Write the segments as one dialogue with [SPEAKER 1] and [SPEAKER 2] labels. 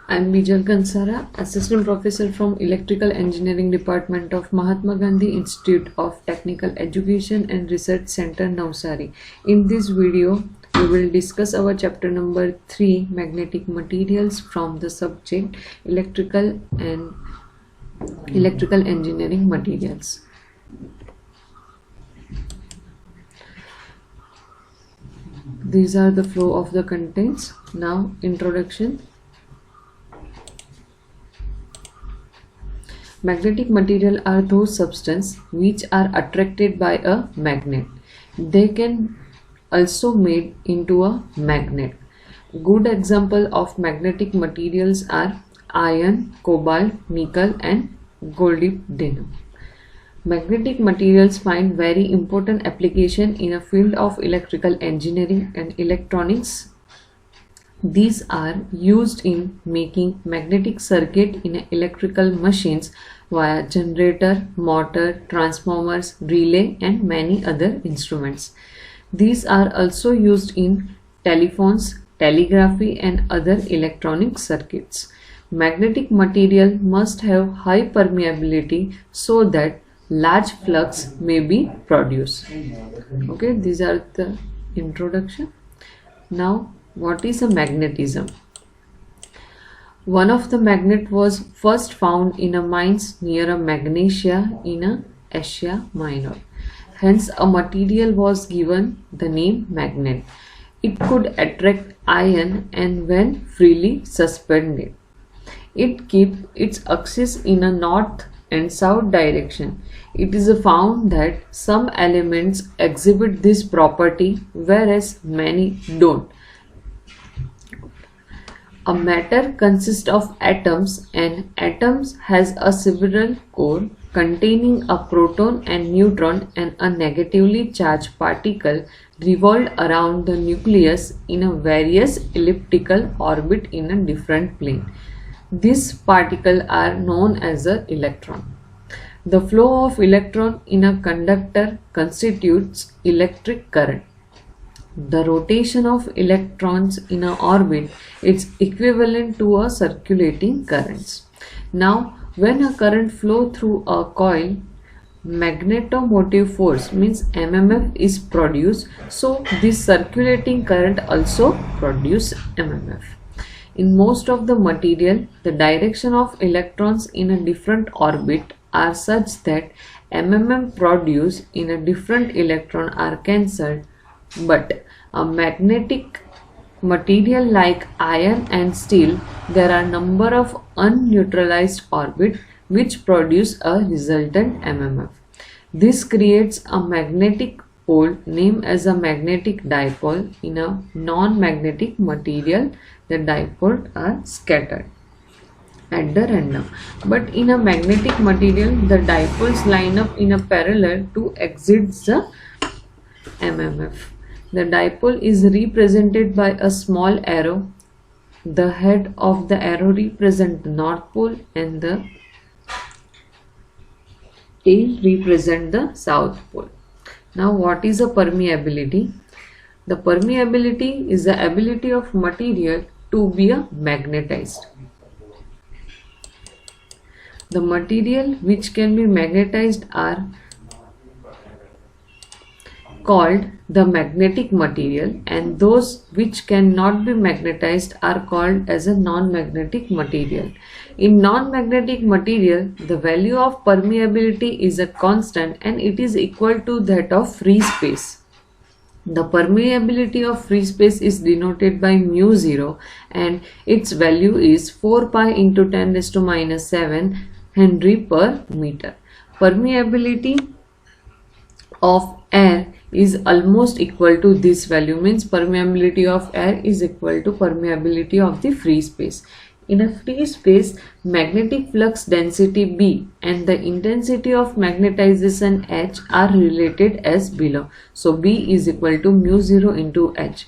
[SPEAKER 1] I'm Bijal Kansara, Assistant Professor from Electrical Engineering Department of Mahatma Gandhi Institute of Technical Education and Research Center, Navsari. In this video, we will discuss our chapter number 3, Magnetic Materials, from the subject Electrical Engineering Materials. These are the flow of the contents. Now, introduction. Magnetic material are those substances which are attracted by a magnet. They can also made into a magnet. Good example of magnetic materials are iron, cobalt, nickel and molybdenum. Magnetic materials find very important application in a field of electrical engineering and electronics. These are used in making magnetic circuit in electrical machines via generator, motor, transformers, relay and many other instruments. These are also used in telephones, telegraphy and other electronic circuits. Magnetic material must have high permeability so that large flux may be produced. Okay, these are the introduction. Now, what is a magnetism? One of the magnet was first found in a mines near a Magnesia in a Asia Minor. Hence, a material was given the name magnet. It could attract iron and when freely suspended, it keeps its axis in a north and south direction. It is found that some elements exhibit this property whereas many don't. A matter consists of atoms and atoms has a several core containing a proton and neutron and a negatively charged particle revolved around the nucleus in a various elliptical orbit in a different plane. These particles are known as an electron. The flow of electron in a conductor constitutes electric current. The rotation of electrons in an orbit is equivalent to a circulating currents. Now, when a current flows through a coil, magnetomotive force means MMF is produced, so this circulating current also produces MMF. In most of the material, the direction of electrons in a different orbit are such that MMF produced in a different electron are cancelled, but a magnetic material like iron and steel, there are number of unneutralized orbits which produce a resultant MMF. This creates a magnetic pole named as a magnetic dipole. In a non-magnetic material, the dipoles are scattered at the random, but in a magnetic material, the dipoles line up in a parallel to exit the MMF. The dipole is represented by a small arrow. The head of the arrow represents the North Pole and the tail represents the South Pole. Now, what is a permeability? The permeability is the ability of material to be magnetized. The material which can be magnetized are called the magnetic material and those which cannot be magnetized are called as a non-magnetic material. In non-magnetic material, the value of permeability is a constant and it is equal to that of free space. The permeability of free space is denoted by mu0 and its value is 4 pi into 10 raised to minus 7 Henry per meter. Permeability of air is almost equal to this value, means permeability of air is equal to permeability of the free space. In a free space, magnetic flux density B and the intensity of magnetization H are related as below. So B is equal to mu0 into H.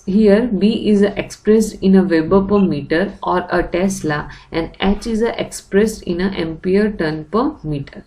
[SPEAKER 1] Here B is expressed in a Weber per meter or a Tesla and H is expressed in a ampere turn per meter.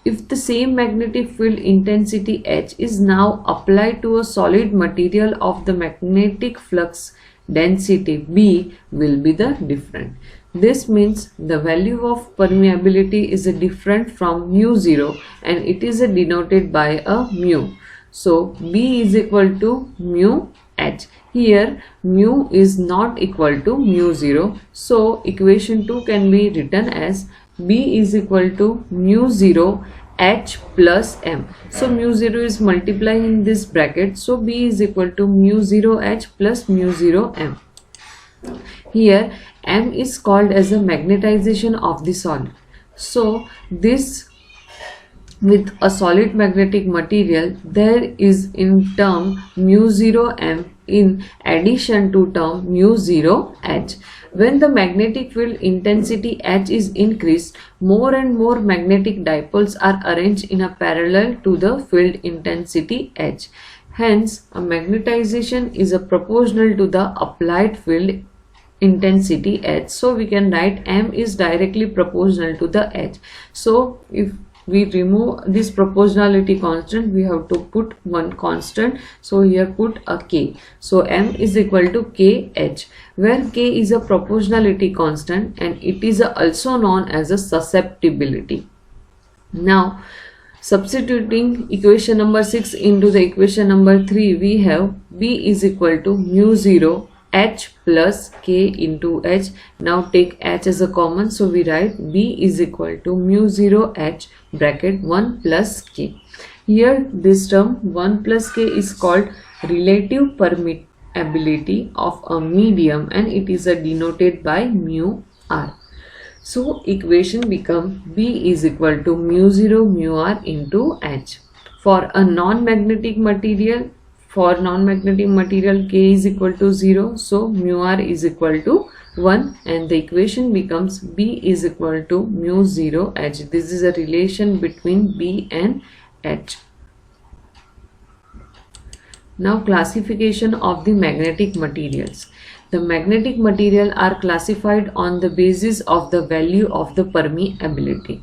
[SPEAKER 1] If the same magnetic field intensity H is now applied to a solid material of the magnetic flux density B will be the different. This means the value of permeability is different from mu 0 and it is denoted by a mu. So B is equal to mu H. Here mu is not equal to mu 0. So equation 2 can be written as B is equal to mu 0 H plus M. So mu 0 is multiplying in this bracket. So B is equal to mu 0 H plus mu 0 M. Here M is called as a magnetization of the solid. So this with a solid magnetic material, there is in term mu 0 M in addition to term mu 0 H. When the magnetic field intensity H is increased, more and more magnetic dipoles are arranged in a parallel to the field intensity H. Hence, a magnetization is a proportional to the applied field intensity H. So we can write M is directly proportional to the H. So if we remove this proportionality constant, we have to put one constant. So here put a K. So M is equal to KH, where K is a proportionality constant and it is also known as a susceptibility. Now substituting equation number 6 into the equation number 3, we have B is equal to mu 0 H plus K into H. Now take H as a common, so we write B is equal to mu 0 H bracket 1 plus K. Here this term 1 plus K is called relative permeability of a medium and it is denoted by mu R. So equation become B is equal to mu 0 mu R into H. For a non-magnetic material, K is equal to 0, so mu R is equal to 1 and the equation becomes B is equal to mu 0 H. This is a relation between B and H. Now classification of the magnetic materials. The magnetic material are classified on the basis of the value of the permeability.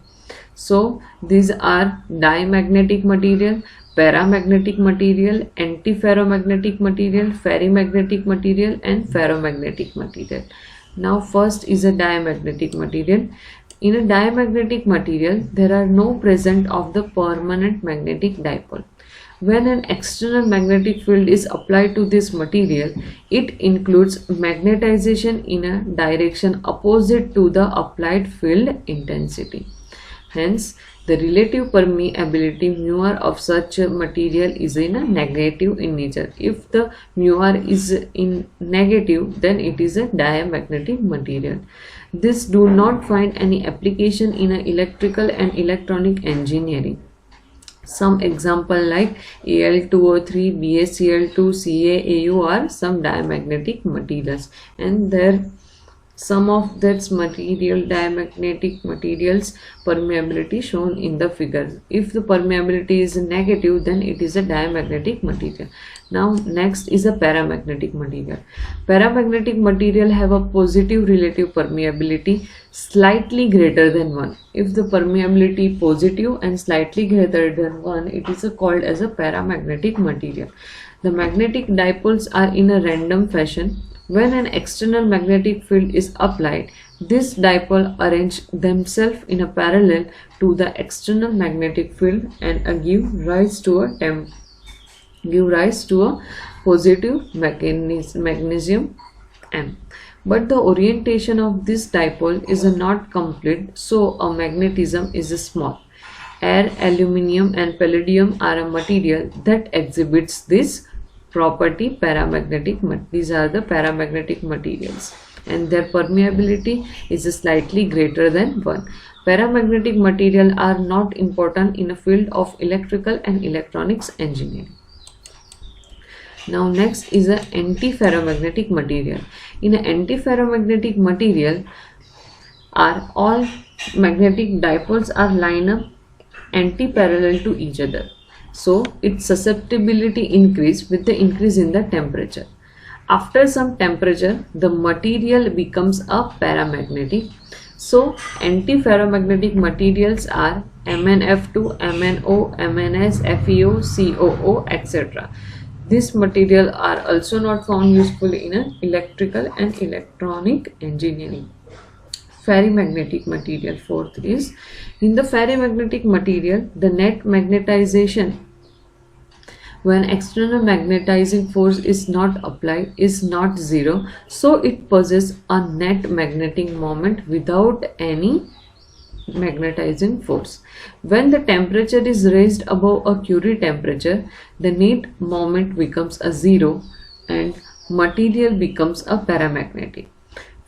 [SPEAKER 1] So these are diamagnetic material, paramagnetic material, antiferromagnetic material, ferrimagnetic material and ferromagnetic material. Now first is a diamagnetic material. In a diamagnetic material, there are no present of the permanent magnetic dipole. When an external magnetic field is applied to this material, it includes magnetization in a direction opposite to the applied field intensity. Hence, the relative permeability mu R of such a material is in a negative in nature. If the mu R is in negative, then it is a diamagnetic material. This do not find any application in a electrical and electronic engineering. Some example like Al2O3, BaCl2, CaAu are some diamagnetic materials, and there some of that material diamagnetic materials permeability shown in the figure. If the permeability is negative, then it is a diamagnetic material. Now next is a paramagnetic material. Paramagnetic material have a positive relative permeability slightly greater than 1. If the permeability positive and slightly greater than 1, it is called as a paramagnetic material. The magnetic dipoles are in a random fashion. When an external magnetic field is applied, this dipole arrange themselves in a parallel to the external magnetic field and give rise to a positive magnesium M. But the orientation of this dipole is not complete, so a magnetism is small. Air, aluminium and palladium are a material that exhibits this property paramagnetic. These are the paramagnetic materials and their permeability is slightly greater than 1. Paramagnetic material are not important in a field of electrical and electronics engineering. Now next is an antiferromagnetic material. In an antiferromagnetic material, are all magnetic dipoles are lined up anti-parallel to each other. So its susceptibility increase with the increase in the temperature. After some temperature, the material becomes a paramagnetic. So antiferromagnetic materials are MnF2, MnO, MnS, FeO, COO, etc. This material are also not found useful in electrical and electronic engineering. Ferrimagnetic material. Fourth is, in the ferrimagnetic material, the net magnetization when external magnetizing force is not applied is not zero, so it possesses a net magnetic moment without any magnetizing force. When the temperature is raised above a Curie temperature, the net moment becomes a zero and material becomes a paramagnetic.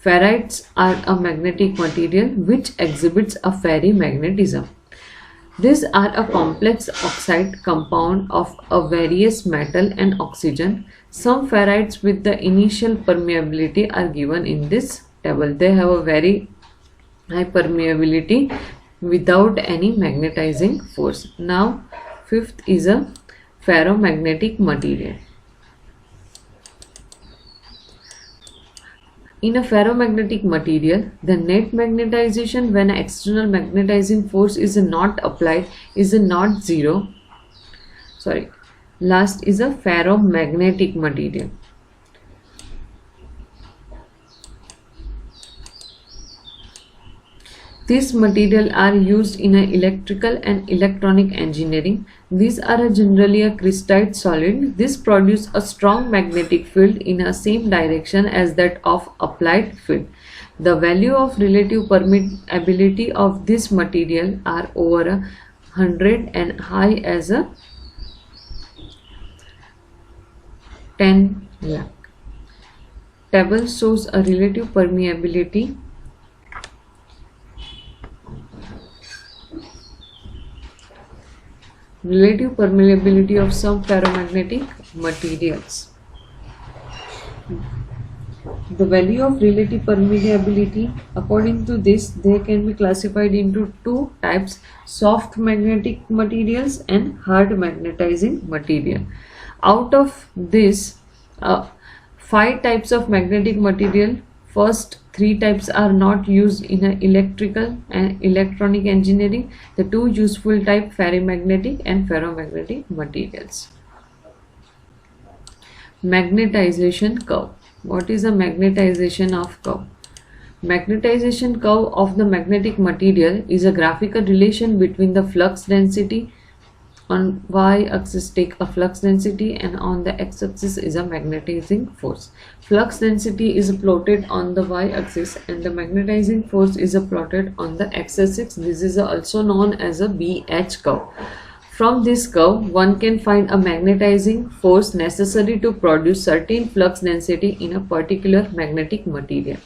[SPEAKER 1] Ferrites are a magnetic material which exhibits a ferrimagnetism. These are a complex oxide compound of a various metal and oxygen. Some ferrites with the initial permeability are given in this table. They have a very high permeability without any magnetizing force. Now, fifth is a ferromagnetic material. In a ferromagnetic material, the net magnetization when external magnetizing force is not applied is not zero. Last is a ferromagnetic material. These materials are used in electrical and electronic engineering. These are generally a crystallite solid. This produces a strong magnetic field in the same direction as that of applied field. The value of relative permeability of this material are over 100 and high as a 10 lakh. Table shows a relative permeability of some ferromagnetic materials. The value of relative permeability, according to this, they can be classified into two types: soft magnetic materials and hard magnetizing material. Out of this, 5 types of magnetic material, first 3 types are not used in electrical and electronic engineering. The 2 useful type, ferrimagnetic and ferromagnetic materials. Magnetization curve. What is a magnetization of curve? Magnetization curve of the magnetic material is a graphical relation between the flux density. On y-axis take a flux density and on the x-axis is a magnetizing force. Flux density is plotted on the y-axis and the magnetizing force is plotted on the x-axis. This is also known as a BH curve. From this curve, one can find a magnetizing force necessary to produce certain flux density in a particular magnetic material.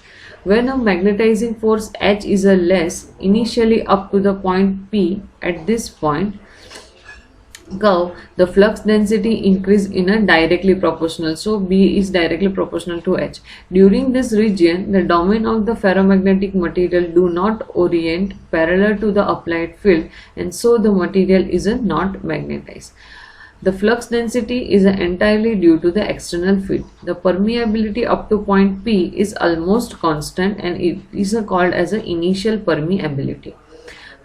[SPEAKER 1] When a magnetizing force H is less initially up to the point P, at this point curve, the flux density increase in a directly proportional. So B is directly proportional to H. During this region, the domain of the ferromagnetic material do not orient parallel to the applied field, and so the material is not magnetized. The flux density is entirely due to the external field. The permeability up to point P is almost constant and it is called as an initial permeability.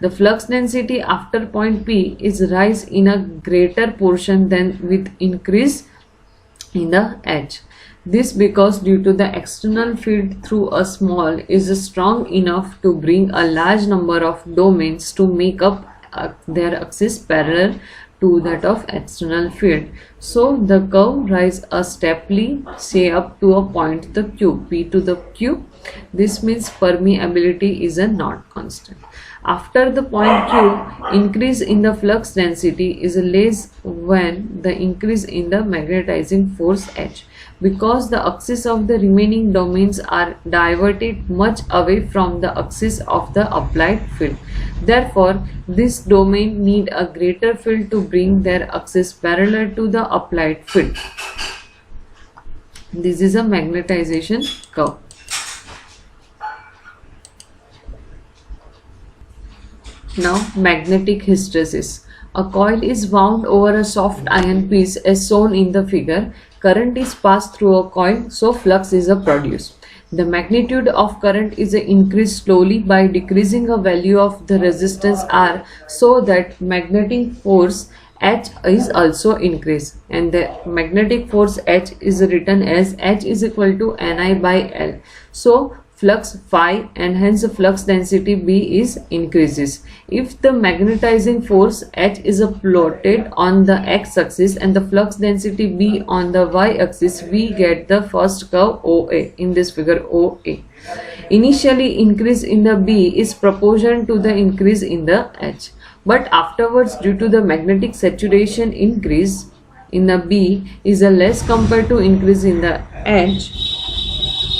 [SPEAKER 1] The flux density after point P is rise in a greater portion than with increase in the H. This because due to the external field through a small is strong enough to bring a large number of domains to make up their axis parallel to that of external field. So the curve rise steeply, say up to a point the Q, P to the Q. This means permeability is not constant. After the point Q, increase in the flux density is less when the increase in the magnetizing force H, because the axis of the remaining domains are diverted much away from the axis of the applied field. Therefore, this domain need a greater field to bring their axis parallel to the applied field. This is a magnetization curve. Now, magnetic hysteresis. A coil is wound over a soft iron piece as shown in the figure. Current is passed through a coil, so flux is produced. The magnitude of current is increased slowly by decreasing a value of the resistance R, so that magnetic force H is also increased, and the magnetic force H is written as H is equal to Ni by L. So flux phi and hence the flux density B is increases. If the magnetizing force H is plotted on the x-axis and the flux density B on the y-axis, we get the first curve OA in this figure OA. Initially increase in the B is proportional to the increase in the H, but afterwards due to the magnetic saturation increase in the B is a less compared to increase in the H.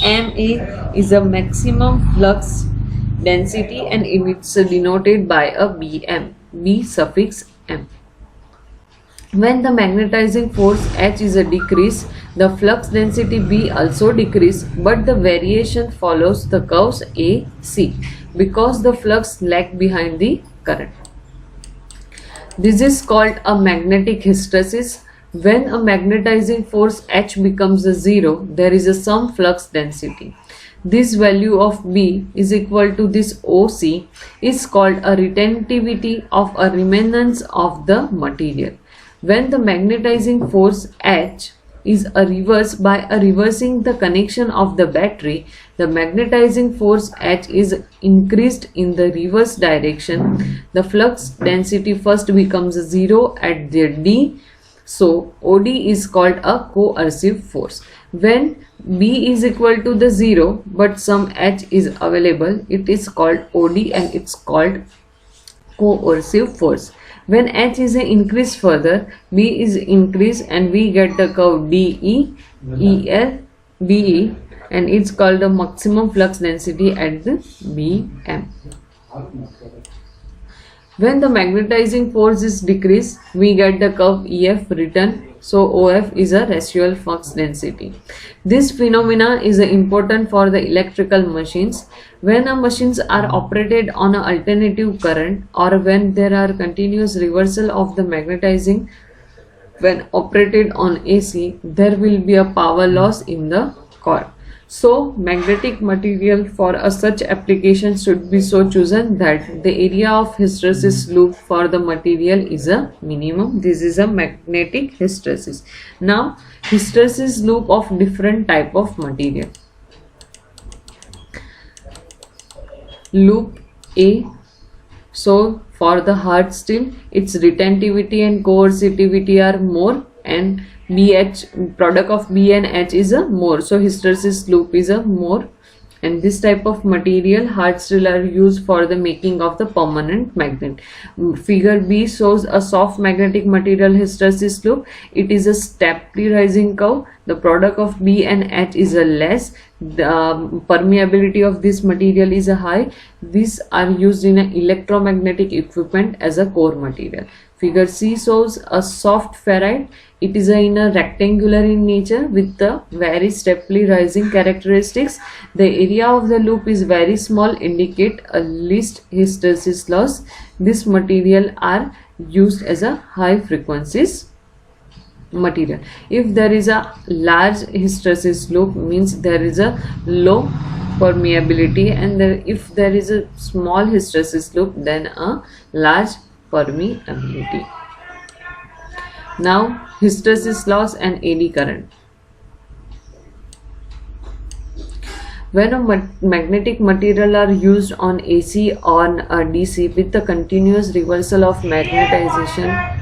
[SPEAKER 1] Ma is a maximum flux density and it's denoted by a Bm, B suffix m. When the magnetizing force H is a decrease, the flux density B also decrease, but the variation follows the curves A, C because the flux lag behind the current. This is called a magnetic hysteresis. When a magnetizing force H becomes a zero, there is a some flux density. This value of B is equal to this OC is called a retentivity of a remanence of the material. When the magnetizing force H is a reverse by reversing the connection of the battery, the magnetizing force H is increased in the reverse direction. The flux density first becomes zero at the D. So OD is called a coercive force. When B is equal to the 0 but some H is available, it is called OD and it's called coercive force. When H is increased further, B is increased and we get the curve DE, EL, BE and it's called the maximum flux density at the BM. When the magnetizing force is decreased, we get the curve EF written. So OF is a residual flux density. This phenomena is important for the electrical machines. When machines are operated on an alternative current or when there are continuous reversal of the magnetizing, when operated on AC, there will be a power loss in the core. So magnetic material for such application should be so chosen that the area of hysteresis loop for the material is a minimum. This is a magnetic hysteresis. Now hysteresis loop of different type of material. Loop A. So for the hard steel, its retentivity and coercivity are more, and BH, product of B and H is a more, so hysteresis loop is a more. And this type of material, hard steel, are used for the making of the permanent magnet. Figure B shows a soft magnetic material hysteresis loop. It is a steeply rising curve. The product of B and H is a less. The permeability of this material is a high. These are used in an electromagnetic equipment as a core material. Figure C shows a soft ferrite. It is in a rectangular in nature with the very steeply rising characteristics. The area of the loop is very small, indicate a least hysteresis loss. This material are used as a high frequencies material. If there is a large hysteresis loop, means there is a low permeability, and if there is a small hysteresis loop, then a large permeability. Now hysteresis loss and AD current. When a magnetic material are used on AC or a DC with the continuous reversal of magnetization,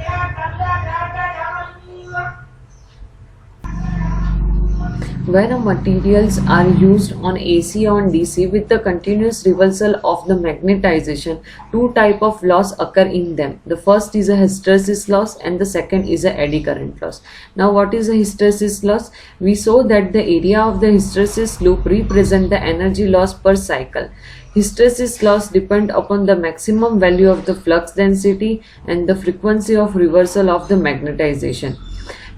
[SPEAKER 1] when materials are used on AC or DC with the continuous reversal of the magnetization, two type of loss occur in them. The first is a hysteresis loss and the second is a eddy current loss. Now what is a hysteresis loss? We saw that the area of the hysteresis loop represent the energy loss per cycle. Hysteresis loss depend upon the maximum value of the flux density and the frequency of reversal of the magnetization.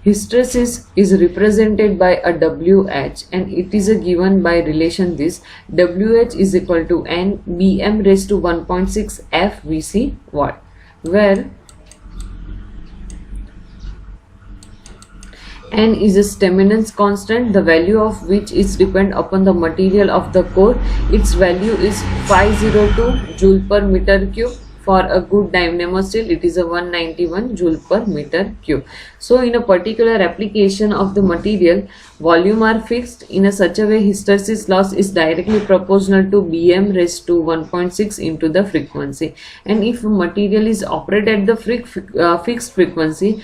[SPEAKER 1] Hysteresis is represented by a WH and it is given by relation this: WH is equal to N Bm raised to 1.6 FVC watt, where N is a Steminance constant, the value of which is depend upon the material of the core. Its value is 502 joule per meter cube for a good dynamo steel it is a 191 joule per meter cube. So in a particular application of the material, volume are fixed in a such a way hysteresis loss is directly proportional to Bm raised to 1.6 into the frequency, and if material is operated at the fixed frequency,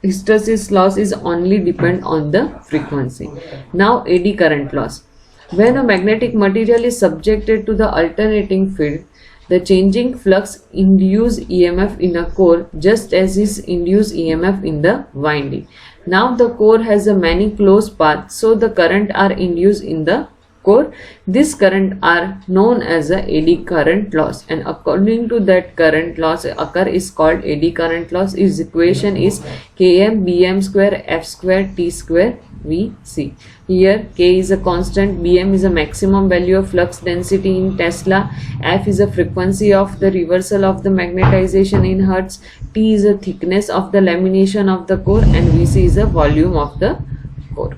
[SPEAKER 1] hysteresis loss is only depend on the frequency. Now eddy current loss. When a magnetic material is subjected to the alternating field, the changing flux induce EMF in a core just as is induced EMF in the winding. Now the core has a many closed paths, so the current are induced in the core. This current are known as a eddy current loss, and according to that current loss occur is called eddy current loss. Its equation is Km Bm square F square T square Vc. Here K is a constant, Bm is a maximum value of flux density in Tesla, F is a frequency of the reversal of the magnetization in Hertz, T is a thickness of the lamination of the core, and Vc is a volume of the core.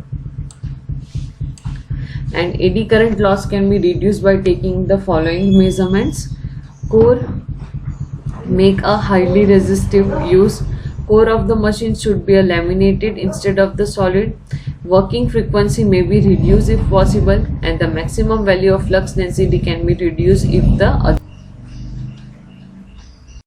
[SPEAKER 1] And eddy current loss can be reduced by taking the following measurements. Core, make a highly resistive use. Core of the machine should be a laminated instead of the solid. Working frequency may be reduced if possible, and the maximum value of flux density can be reduced if the